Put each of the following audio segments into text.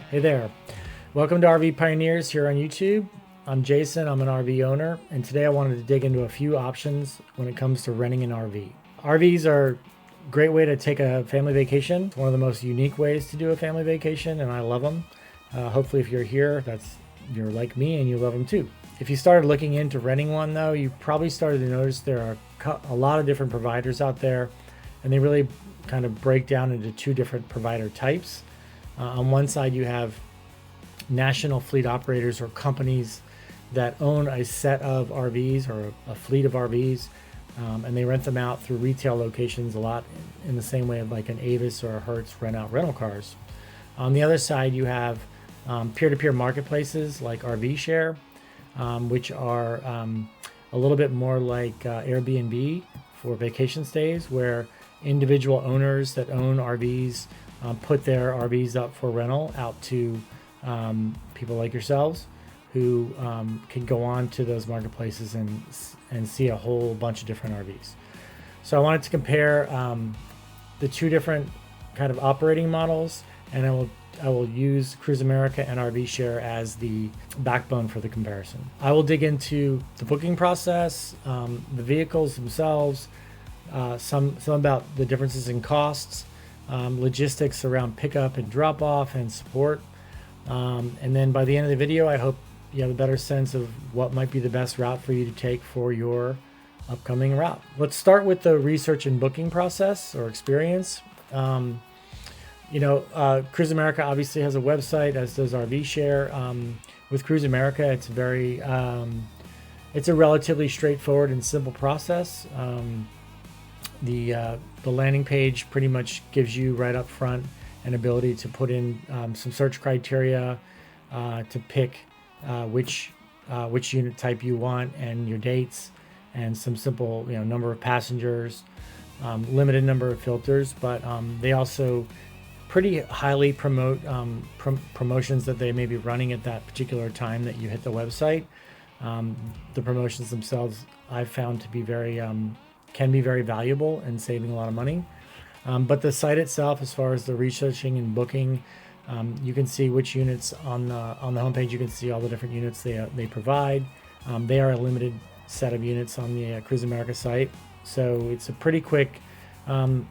Hey there. Welcome to RV Pioneers here on YouTube. I'm Jason, I'm an RV owner, and today I wanted to dig into a few options when it comes to renting an RV. RVs are a great way to take a family vacation. It's one of the most unique ways to do a family vacation, and I love them. Hopefully if you're here, you're like me and you love them too. If you started looking into renting one though, you probably started to notice there are a lot of different providers out there, and they really kind of break down into two different provider types. On one side, you have national fleet operators or companies that own a set of RVs or a fleet of RVs, and they rent them out through retail locations a lot in the same way of like an Avis or a Hertz rent out rental cars. On the other side, you have peer-to-peer marketplaces like RVshare, which are a little bit more like Airbnb for vacation stays, where individual owners that own RVs put their RVs up for rental out to people like yourselves who can go on to those marketplaces and see a whole bunch of different RVs. So I wanted to compare the two different kind of operating models, and I will use Cruise America and RVshare as the backbone for the comparison. I will dig into the booking process, the vehicles themselves, some about the differences in costs, logistics around pickup and drop off and support. And then by the end of the video, I hope you have a better sense of what might be the best route for you to take for your upcoming route. Let's start with the research and booking process or experience. Cruise America obviously has a website, as does RVshare. With Cruise America, it's a relatively straightforward and simple process. The landing page pretty much gives you right up front an ability to put in some search criteria to pick which unit type you want and your dates, and some simple number of passengers, limited number of filters. But they also pretty highly promote promotions that they may be running at that particular time that you hit the website. The promotions themselves I've found to be can be very valuable in saving a lot of money. But the site itself, as far as the researching and booking, you can see which units on the homepage. You can see all the different units they provide. They are a limited set of units on the Cruise America site, so it's a pretty quick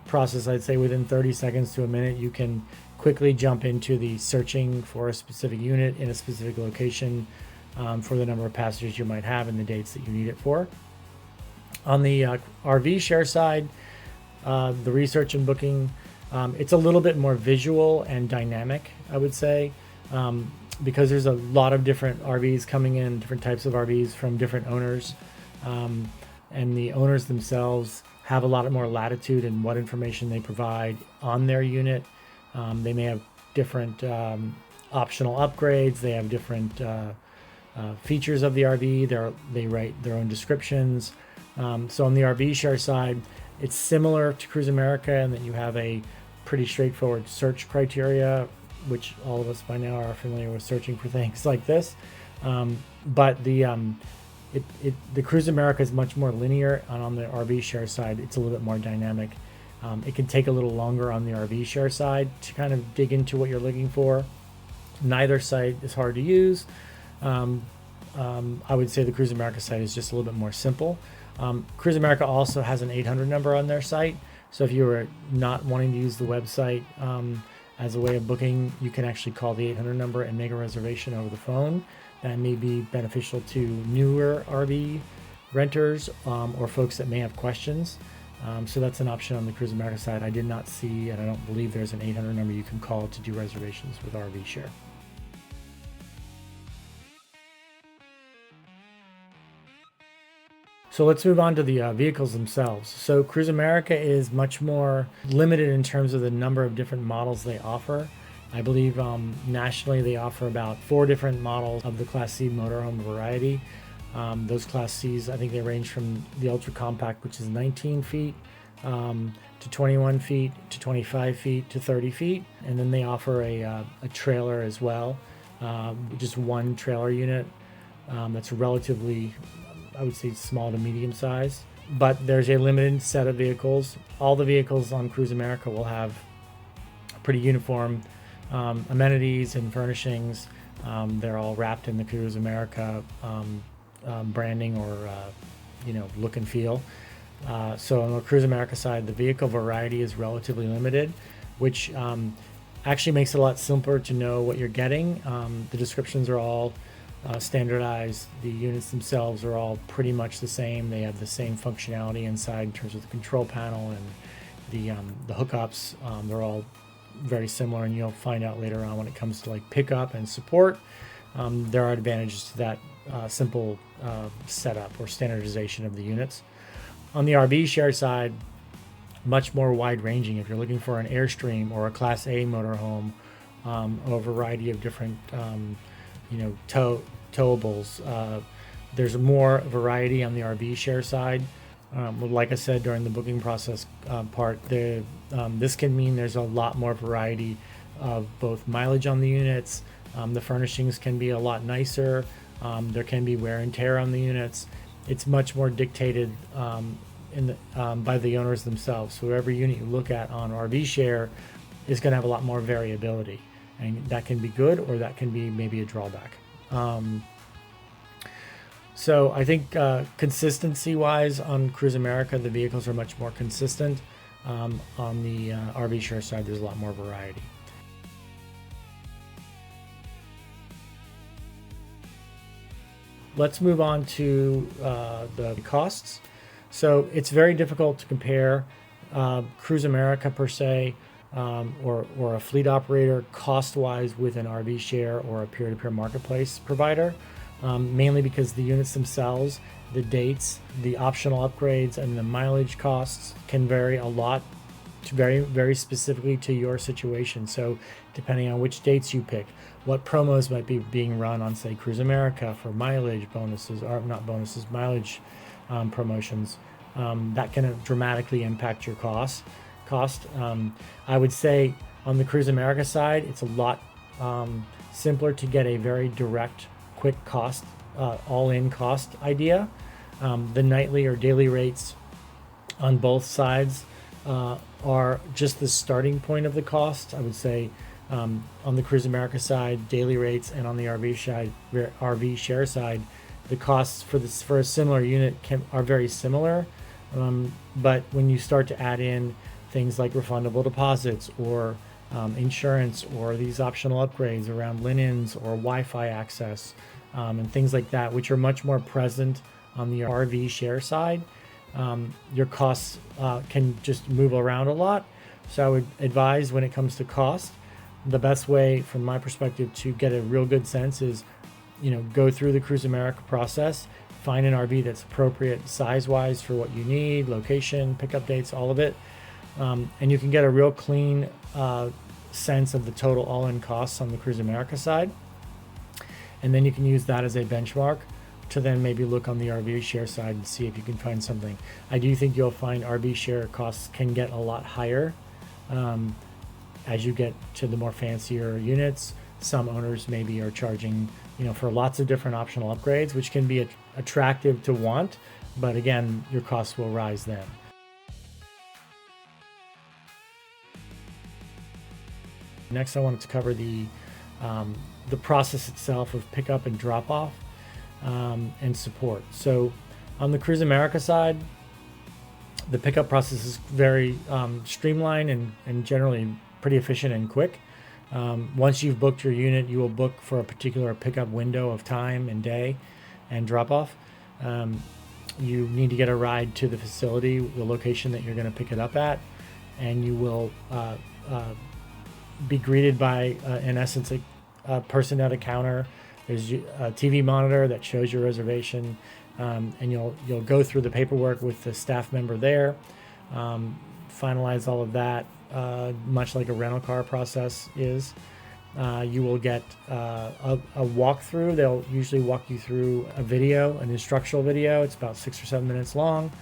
process. I'd say within 30 seconds to a minute, you can quickly jump into the searching for a specific unit in a specific location for the number of passengers you might have and the dates that you need it for. On the RVshare side, the research and booking, it's a little bit more visual and dynamic, I would say, because there's a lot of different RVs coming in, different types of RVs from different owners, and the owners themselves have a lot more latitude in what information they provide on their unit. They may have different optional upgrades. They have different features of the RV. They write their own descriptions. So on the RVshare side, it's similar to Cruise America in that you have a pretty straightforward search criteria, which all of us by now are familiar with searching for things like this. But the Cruise America is much more linear, and on the RVshare side, it's a little bit more dynamic. It can take a little longer on the RVshare side to kind of dig into what you're looking for. Neither site is hard to use. I would say the Cruise America site is just a little bit more simple. Cruise America also has an 800 number on their site, so if you were not wanting to use the website as a way of booking, you can actually call the 800 number and make a reservation over the phone. That may be beneficial to newer RV renters or folks that may have questions. So that's an option on the Cruise America side. I did not see, and I don't believe there's an 800 number you can call to do reservations with RVshare. So let's move on to the vehicles themselves. So Cruise America is much more limited in terms of the number of different models they offer. I believe nationally they offer about 4 different models of the Class C motorhome variety. Those Class Cs, I think they range from the ultra compact, which is 19 feet, to 21 feet, to 25 feet, to 30 feet. And then they offer a trailer as well, just one trailer unit that's relatively, I would say, small to medium size. But there's a limited set of vehicles. All the vehicles on Cruise America will have a pretty uniform amenities and furnishings. They're all wrapped in the Cruise America branding or look and feel. So on the Cruise America side, the vehicle variety is relatively limited, which actually makes it a lot simpler to know what you're getting. The descriptions are all standardized. The units themselves are all pretty much the same. They have the same functionality inside in terms of the control panel and the hookups. They're all very similar, and you'll find out later on when it comes to like pickup and support. There are advantages to that simple setup or standardization of the units. On the RV share side, much more wide-ranging. If you're looking for an Airstream or a Class A motorhome, or a variety of different towables, there's more variety on the RV share side. Like I said during the booking process part, this can mean there's a lot more variety of both mileage on the units. The furnishings can be a lot nicer. There can be wear and tear on the units. It's much more dictated by the owners themselves. So every unit you look at on RV share is going to have a lot more variability, and that can be good or that can be maybe a drawback. So I think consistency wise on Cruise America, the vehicles are much more consistent. On the RV share side, there's a lot more variety. Let's move on to the costs. So it's very difficult to compare Cruise America per se, or a fleet operator cost-wise with an RV share or a peer-to-peer marketplace provider, mainly because the units themselves, the dates, the optional upgrades, and the mileage costs can vary a lot, to very, very specifically to your situation. So depending on which dates you pick, what promos might be being run on, say, Cruise America for mileage bonuses, or not bonuses, mileage promotions, that can dramatically impact your cost. I would say on the Cruise America side, it's a lot simpler to get a very direct, quick cost, all-in cost idea. The nightly or daily rates on both sides are just the starting point of the cost. I would say on the Cruise America side, daily rates, and on the RV share side, the costs for a similar unit are very similar. But when you start to add in things like refundable deposits or insurance or these optional upgrades around linens or Wi-Fi access and things like that, which are much more present on the RV share side, your costs can just move around a lot. So I would advise, when it comes to cost, the best way from my perspective to get a real good sense is, go through the Cruise America process, find an RV that's appropriate size-wise for what you need, location, pickup dates, all of it. And you can get a real clean sense of the total all-in costs on the Cruise America side. And then you can use that as a benchmark to then maybe look on the RV share side and see if you can find something. I do think you'll find RV share costs can get a lot higher as you get to the more fancier units. Some owners maybe are charging, for lots of different optional upgrades, which can be attractive to want, but again, your costs will rise then. Next, I wanted to cover the process itself of pickup and drop off and support. So on the Cruise America side, the pickup process is very streamlined and generally pretty efficient and quick. Once you've booked your unit, you will book for a particular pickup window of time and day and drop off. You need to get a ride to the facility, the location that you're going to pick it up at, and you will be greeted by, in essence, a person at a counter. There's a TV monitor that shows your reservation, and you'll go through the paperwork with the staff member there, finalize all of that, much like a rental car process is. You will get a walkthrough. They'll usually walk you through a video, an instructional video. It's about 6 or 7 minutes long.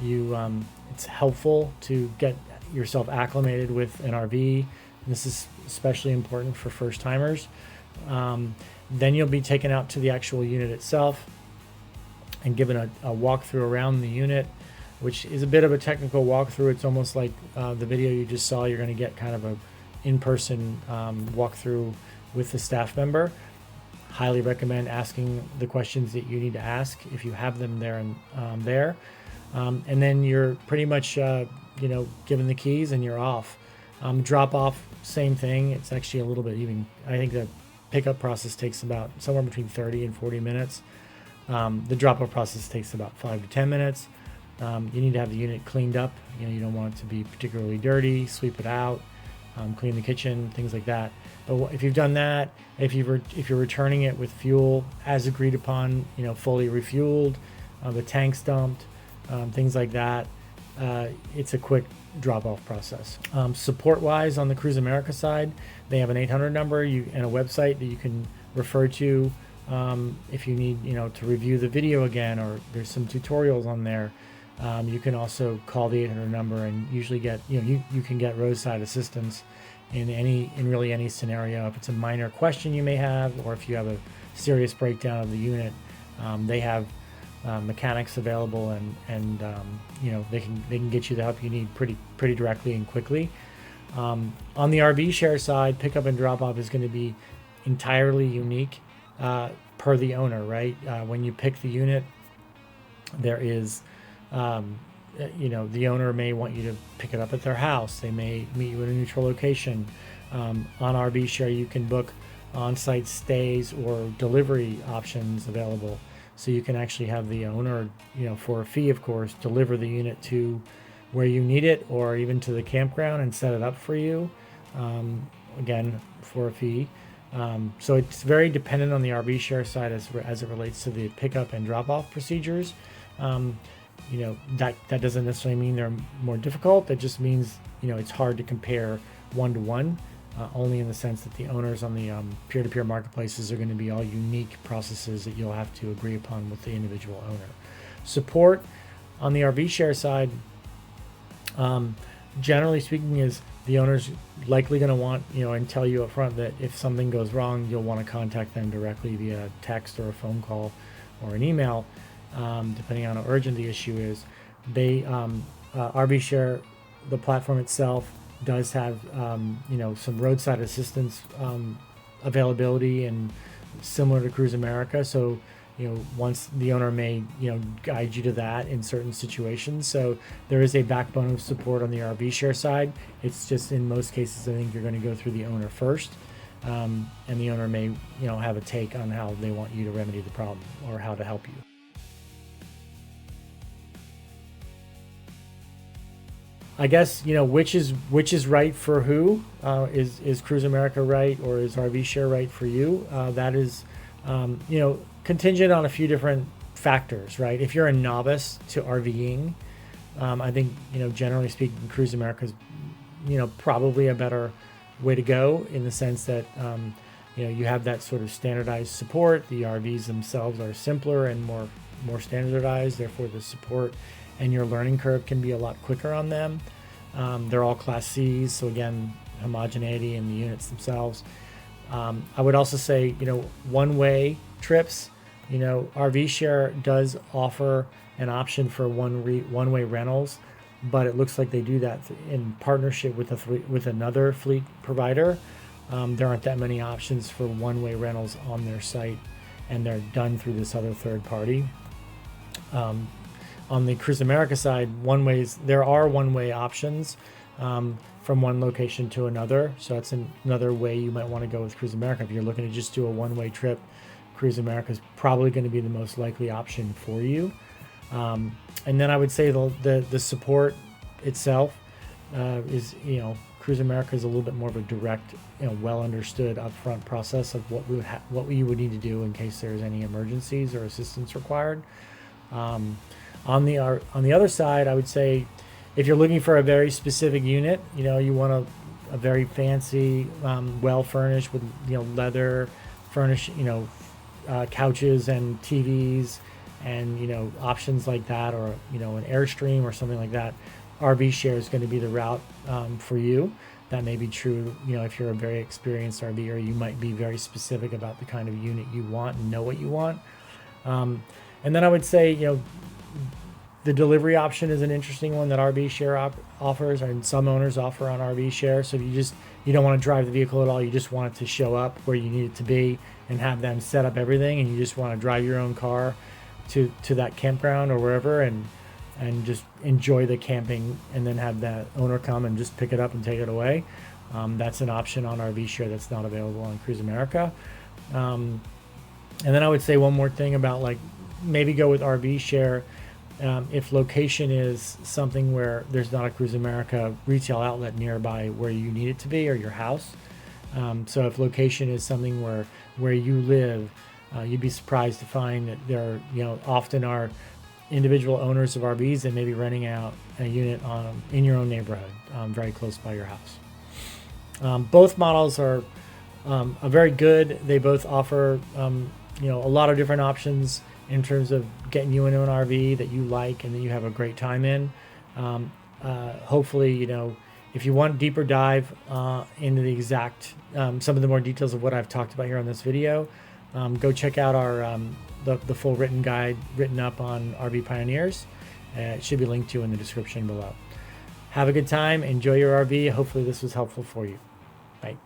It's helpful to get yourself acclimated with an RV. This is especially important for first timers. Then you'll be taken out to the actual unit itself and given a walkthrough around the unit, which is a bit of a technical walkthrough. It's almost like the video you just saw. You're going to get kind of in-person walkthrough with the staff member. Highly recommend asking the questions that you need to ask if you have them there and then you're pretty much given the keys and you're off. Drop off, same thing. It's actually a little bit even. I think the pickup process takes about somewhere between 30 and 40 minutes. The drop off process takes about 5 to 10 minutes. You need to have the unit cleaned up. You don't want it to be particularly dirty. Sweep it out, clean the kitchen, things like that. But if you've done that, if you're returning it with fuel as agreed upon, fully refueled, the tank's dumped, things like that, it's a quick drop-off process. Support-wise, on the Cruise America side, they have an 800 number and a website that you can refer to if you need, to review the video again, or there's some tutorials on there. You can also call the 800 number and usually get, you can get roadside assistance in really any scenario. If it's a minor question you may have, or if you have a serious breakdown of the unit, they have mechanics available, and they can get you the help you need pretty directly and quickly. On the RV share side, pickup and drop off is going to be entirely unique per the owner, right? When you pick the unit, there is the owner may want you to pick it up at their house. They may meet you at a neutral location. On RV share, you can book on-site stays or delivery options available. So you can actually have the owner, for a fee, of course, deliver the unit to where you need it, or even to the campground and set it up for you, again, for a fee. So it's very dependent on the RV share side as it relates to the pickup and drop-off procedures. That doesn't necessarily mean they're more difficult. That just means, it's hard to compare one-to-one, only in the sense that the owners on the peer-to-peer marketplaces are going to be all unique processes that you'll have to agree upon with the individual owner. Support on the RV share side, generally speaking, is the owner's likely going to want, and tell you up front that if something goes wrong, you'll want to contact them directly via text or a phone call or an email, depending on how urgent the issue is. They RV share, the platform itself, does have some roadside assistance availability, and similar to Cruise America. So once the owner may guide you to that in certain situations. So there is a backbone of support on the RV share side. It's just, in most cases, I think you're going to go through the owner first, and the owner may have a take on how they want you to remedy the problem or how to help you. I guess, which is right for who? Is Cruise America right, or is RV share right for you? That is, contingent on a few different factors, right? If you're a novice to RVing, I think, generally speaking, Cruise America is, probably a better way to go, in the sense that, you have that sort of standardized support. The RVs themselves are simpler and more standardized. Therefore, the support and your learning curve can be a lot quicker on them. They're all Class Cs, so again, homogeneity in the units themselves. I would also say, one-way trips. RV share does offer an option for one-way rentals, but it looks like they do that in partnership with another fleet provider. There aren't that many options for one-way rentals on their site, and they're done through this other third party. On the Cruise America side, there are one-way options from one location to another. So that's another way you might want to go with Cruise America. If you're looking to just do a one-way trip, Cruise America is probably going to be the most likely option for you. And then I would say the support itself is, Cruise America is a little bit more of a direct, well understood upfront process of what you would need to do in case there's any emergencies or assistance required. On the other side, I would say, if you're looking for a very specific unit, you want a very fancy, well furnished with leather furnished, couches and TVs and options like that, or an Airstream or something like that, RV share is going to be the route for you. That may be true, if you're a very experienced RVer, you might be very specific about the kind of unit you want and know what you want. And then I would say, The delivery option is an interesting one that RV Share offers, and some owners offer on RV Share. So if you don't want to drive the vehicle at all, you just want it to show up where you need it to be and have them set up everything, and you just want to drive your own car to that campground or wherever and just enjoy the camping, and then have that owner come and just pick it up and take it away. That's an option on RV Share that's not available on Cruise America. And then I would say one more thing about, like, maybe go with RV Share if location is something where there's not a Cruise America retail outlet nearby where you need it to be, or your house. So if location is something where you live, you'd be surprised to find that there often are individual owners of RVs and maybe renting out a unit in your own neighborhood, very close by your house. Both models are very good. They both offer a lot of different options in terms of getting you into an RV that you like and that you have a great time in. Hopefully, if you want a deeper dive into the exact some of the more details of what I've talked about here on this video, go check out our the full written guide written up on RV Pioneers. It should be linked to in the description below. Have a good time. Enjoy your RV. Hopefully this was helpful for you. Bye.